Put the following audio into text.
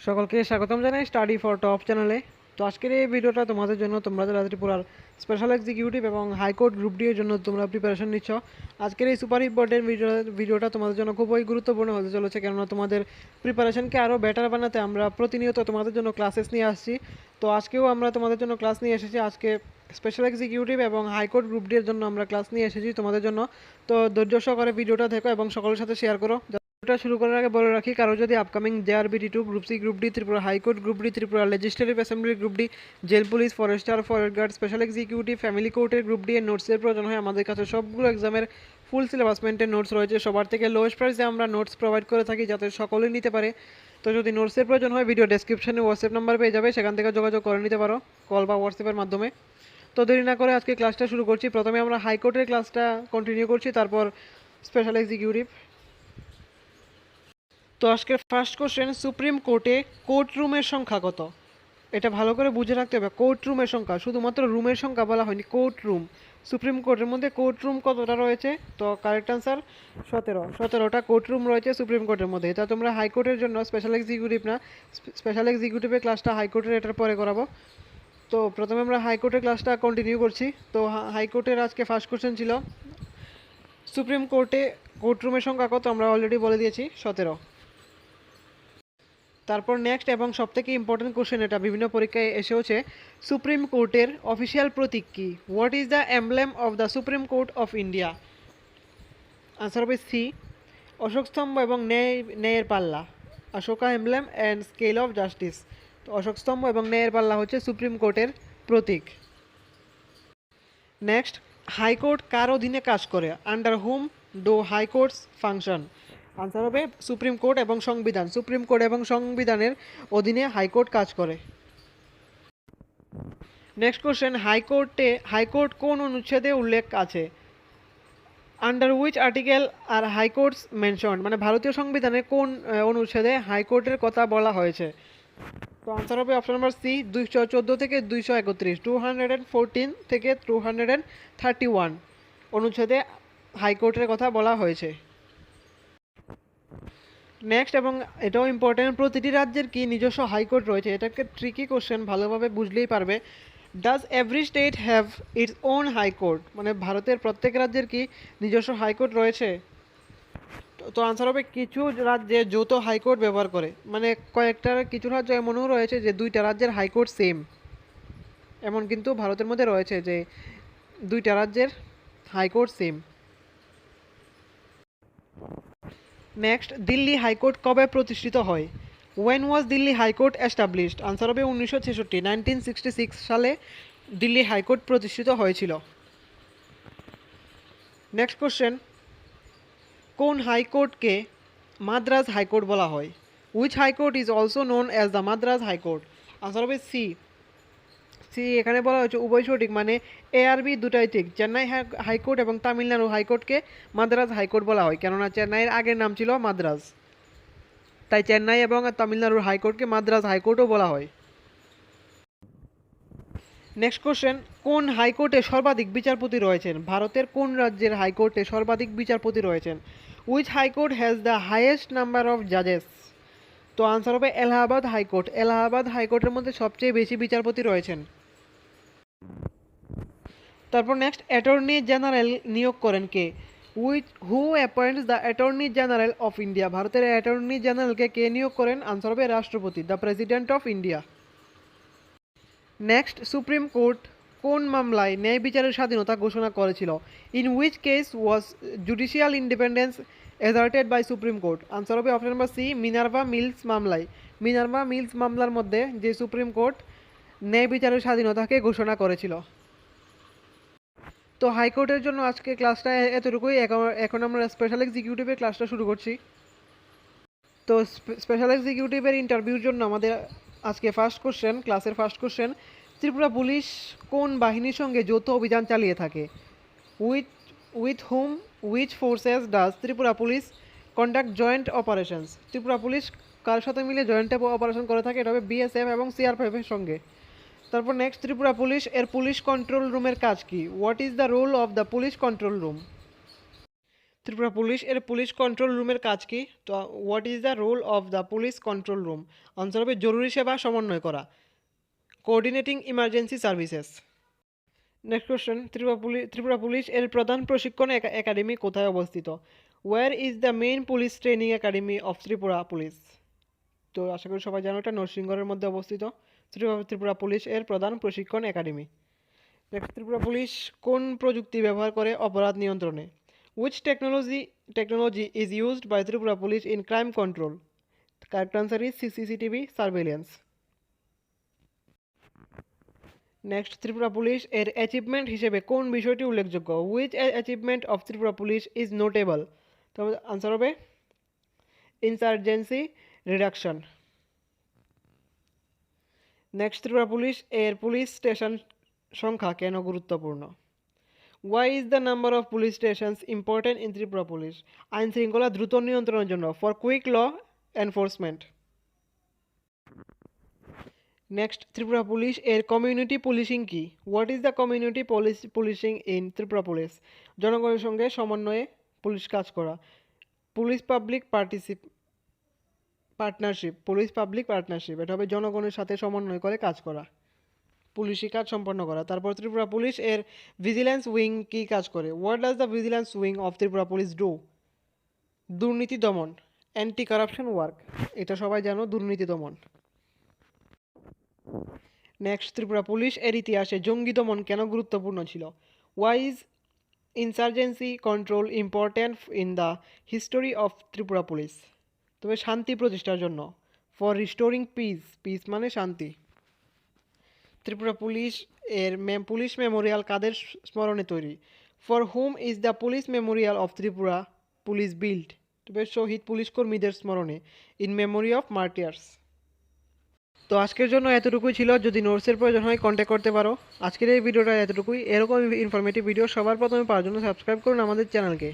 সকলকে স্বাগতম জানাই স্টাডি ফর টপ চ্যানেলে। তো আজকের এই ভিডিওটা তোমাদের জন্য, তোমরা যারা ত্রিপুরার স্পেশাল এক্সিকিউটিভ এবং হাইকোর্ট গ্রুপ ডি এর জন্য তোমরা প্রিপারেশন নিচ্ছ, আজকের এই সুপার ইম্পর্টেন্ট ভিডিওটা তোমাদের জন্য খুবই গুরুত্বপূর্ণ হতে চলেছে। কেননা তোমাদের প্রিপারেশনকে আরও বেটার বানাতে আমরা প্রতিনিয়ত তোমাদের জন্য ক্লাসেস নিয়ে আসছি। তো আজকেও আমরা তোমাদের জন্য ক্লাস নিয়ে এসেছি। আজকে স্পেশাল এক্সিকিউটিভ এবং হাইকোর্ট গ্রুপ ডি এর জন্য আমরা ক্লাস নিয়ে এসেছি তোমাদের জন্য। তো ধৈর্য সহকারে ভিডিওটা দেখো এবং সকলের সাথে শেয়ার করো। ভিডিওটা শুরু করার আগে বলে রাখি, কারো যদি upcoming JRBT two, group C group D, Tripura high court group D, Tripura legislative assembly group D, jail police, forester, forest guard, special executive, family কোর্টের গ্রুপ ডি এর নোটসের প্রয়োজন হয়, আমাদের কাছে সবগুলো এক্সামের ফুল সিলেবাসমেন্টের নোটস রয়েছে। সবার থেকে লোয়েস্ট প্রাইসে আমরা নোটস প্রোভাইড করে থাকি যাতে সকলেই নিতে পারে। তো যদি নোটসের প্রয়োজন হয়, ভিডিও ডেসক্রিপশনে হোয়াটসঅ্যাপ নাম্বার পেয়ে যাবে, সেখান থেকে যোগাযোগ করে নিতে পারো কল বা হোয়াটসঅ্যাপের মাধ্যমে। তো দেরি না করে আজকে ক্লাসটা শুরু করছি। প্রথমে আমরা হাইকোর্টের ক্লাসটা কন্টিনিউ করছি, তারপর স্পেশাল এক্সিকিউটিভ। তো আজকের ফার্স্ট কোশ্চেন, সুপ্রিম কোর্টে কোর্ট রুমের সংখ্যা কত? এটা ভালো করে বুঝে রাখতে হবে। কোর্ট রুমের সংখ্যা, শুধুমাত্র রুমের সংখ্যা বলা হয়নি, কোর্ট রুম। সুপ্রিম কোর্টের মধ্যে কোর্ট রুম কতটা রয়েছে? তো কারেক্ট আনসার 17টা কোর্ট রুম রয়েছে সুপ্রিম কোর্টের মধ্যে। এটা তোমরা হাইকোর্টের জন্য স্পেশাল এক্সিকিউটিভ না, স্পেশাল এক্সিকিউটিভের ক্লাসটা হাইকোর্টের এটার পরে করাবো। তো প্রথমে আমরা হাইকোর্টের ক্লাসটা কন্টিনিউ করছি। তো হাইকোর্টের আজকে ফার্স্ট কোশ্চেন ছিল সুপ্রিম কোর্টে কোর্ট রুমের সংখ্যা কত? আমরা অলরেডি বলে দিয়েছি 17। তারপর নেক্সট এবং সবথেকে ইম্পর্টেন্ট কোশ্চেন, এটা বিভিন্ন পরীক্ষায় এসেওছে, সুপ্রিম কোর্টের অফিসিয়াল প্রতীক কি? What is the emblem of the supreme court of India? Answer হবে সি, অশোক স্তম্ভ এবং ন্যায়ের পাল্লা। Ashoka emblem and scale of justice. তো অশোক স্তম্ভ এবং ন্যায়ের পাল্লা হচ্ছে সুপ্রিম কোর্টের প্রতীক। নেক্সট, হাইকোর্ট কার অধীনে কাজ করে? Under whom do high courts function? Answer হবে সুপ্রিম কোর্ট এবং সংবিধান। সুপ্রিম কোর্ট এবং সংবিধানের অধীনে হাইকোর্ট কাজ করে। নেক্সট কোশ্চেন, হাইকোর্ট কোন অনুচ্ছেদে উল্লেখ আছে? Under which article are high courts mention? মানে ভারতীয় সংবিধানের কোন অনুচ্ছেদে হাইকোর্টের কথা বলা হয়েছে? তো আনসার হবে অপশন নাম্বার সি, 214 থেকে 231, 214 থেকে 231 অনুচ্ছেদে হাইকোর্টের কথা বলা হয়েছে। নেক্সট এবং এটাও ইম্পর্টেন্ট, প্রতিটি রাজ্যের কি নিজস্ব হাইকোর্ট রয়েছে? এটাকে ট্রিকি কোশ্চেন, ভালোভাবে বুঝলেই পারবে। Does every state have its own high court? মানে ভারতের প্রত্যেক রাজ্যের কি নিজস্ব হাইকোর্ট রয়েছে? তো আনসার হবে কিছু রাজ্যে যৌথ হাইকোর্ট ব্যবহার করে। মানে কিছু রাজ্য এমনও রয়েছে যে দুইটা রাজ্যের হাইকোর্ট সেম, এমন কিন্তু ভারতের মধ্যে রয়েছে যে দুইটা রাজ্যের high court same. Next, Delhi high court কবে প্রতিষ্ঠিত হয়? When was Delhi high court established? Answer হবে 1966, 1966 সালে দিল্লি হাইকোর্ট প্রতিষ্ঠিত হয়েছিল। নেক্সট কোশ্চেন, কোন হাইকোর্টকে মাদ্রাজ হাইকোর্ট বলা হয়? Which high court is also known as the Madras high court? Answer হবে সি, এখানে বলা হয়েছে উভয় সঠিক, মানে এ আর বি দুটাই ঠিক। চেন্নাই হাইকোর্ট এবং তামিলনাড়ু হাইকোর্টকে মাদ্রাজ হাইকোর্ট বলা হয়, কেননা চেন্নাইয়ের আগের নাম ছিল মাদ্রাজ, তাই চেন্নাই এবং তামিলনাড়ুর হাইকোর্টকে মাদ্রাজ হাইকোর্টও বলা হয়। নেক্সট কোশ্চেন, কোন হাইকোর্টে সর্বাধিক বিচারপতি রয়েছেন? ভারতের কোন রাজ্যের হাইকোর্টে সর্বাধিক বিচারপতি রয়েছেন? Which high court has the highest number of জাজেস? তো আনসার হবে এলাহাবাদ হাইকোর্ট। এলাহাবাদ হাইকোর্টের মধ্যে সবচেয়ে বেশি বিচারপতি রয়েছেন। তারপর নেক্সট, অ্যাটর্নি জেনারেল নিয়োগ করেন কে? Who appoints the attorney general of India? ভারতের অ্যাটর্নি জেনারেলকে কে নিয়োগ করেন? আনসার হবে রাষ্ট্রপতি, the president of India. Next, supreme court কোন মামলায় ন্যায় বিচারের স্বাধীনতা ঘোষণা করেছিল? In which case was judicial independence asserted by supreme court? Answer হবে option number C, Minerva Mills মামলায়। মিনার্ভা মিলস মামলার মধ্যে যে সুপ্রিম কোর্ট ন্যায় বিচারের স্বাধীনতাকে ঘোষণা করেছিল। তো হাইকোর্টের জন্য আজকে ক্লাসটা এতটুকুই। এখন আমরা স্পেশাল এক্সিকিউটিভের ক্লাসটা শুরু করছি। তো স্পেশাল এক্সিকিউটিভের ইন্টারভিউর জন্য আমাদের আজকে ক্লাসের ফার্স্ট কোশ্চেন, ত্রিপুরা পুলিশ কোন বাহিনীর সঙ্গে যৌথ অভিযান চালিয়ে থাকে? With hmm which forces does Tripura police conduct joint operations? Tripura police কার সাথে মিলে জয়েন্ট অপারেশন করে থাকে? এটা হবে বিএসএফ এবং সিআরপিএফের সঙ্গে। তারপর নেক্সট, ত্রিপুরা পুলিশ এর পুলিশ কন্ট্রোল রুমের কাজ কি? What is the role of the police control room? Tripura police এর পুলিশ কন্ট্রোল রুমের কাজ কি? তো what is the role of the police control room? Answer হবে জরুরি সেবা সমন্বয় করা, coordinating emergency services. Next question, Tripura police এর প্রধান প্রশিক্ষণ একাডেমি কোথায় অবস্থিত? Where is the main police training academy of Tripura police? তো আশা করি সবাই জানো এটা নরসিংগড়ের মধ্যে অবস্থিত ত্রিপুরা পুলিশ এর প্রধান প্রশিক্ষণ একাডেমি। নেক্সট, ত্রিপুরা পুলিশ কোন প্রযুক্তি ব্যবহার করে অপরাধ নিয়ন্ত্রণে? Which technology is used by Tripura police in crime control? Correct answer is CCTV surveillance. Next, Tripura police এর অ্যাচিভমেন্ট হিসেবে কোন বিষয়টি উল্লেখযোগ্য? Which achievement of Tripura police is notable? তো আনসার হবে insurgency reduction. Next, Tripura police এর পুলিশ স্টেশন সংখ্যা কেন গুরুত্বপূর্ণ? Why is the number of police stations important in Tripura police? আইন শৃঙ্খলা দ্রুত নিয়ন্ত্রণের জন্য, for quick law enforcement. Next, Tripura police এর কমিউনিটি পুলিশিং কি? What is the community policing in Tripura police? জনগণের সঙ্গে সমন্বয়ে পুলিশ কাজ করা, পুলিশ পাবলিক পার্টনারশিপ, এটা হবে জনগণের সাথে সমন্বয় করে কাজ করা, পুলিশি কাজ সম্পন্ন করা। তারপর ত্রিপুরা পুলিশ এর ভিজিলেন্স উইং কি কাজ করে? What does the vigilance wing of Tripura police do? দুর্নীতি দমন, অ্যান্টি কারাপশন ওয়ার্ক, এটা সবাই জানো, দুর্নীতি দমন। নেক্সট, ত্রিপুরা পুলিশ এর ইতিহাসে জঙ্গি দমন কেন গুরুত্বপূর্ণ ছিল? Why is insurgency control important in the history of Tripura police? তবে শান্তি প্রতিষ্ঠার জন্য, ফর রিস্টোরিং পিস মানে শান্তি। ত্রিপুরা পুলিশ এর পুলিশ মেমোরিয়াল কাদের স্মরণে তৈরি? For whom is the police memorial of Tripura police build? তবে শহীদ পুলিশ কর্মীদের স্মরণে, ইন মেমোরি অফ মার্টিয়ার্স। তো আজকের জন্য এতটুকুই ছিল। যদি নোটসের প্রয়োজন হয় কন্ট্যাক্ট করতে পারো। আজকের এই ভিডিওটা এতটুকুই। এরকম ইনফরমেটিভ ভিডিও সবার প্রথমে পাওয়ার জন্য সাবস্ক্রাইব করুন আমাদের চ্যানেলকে।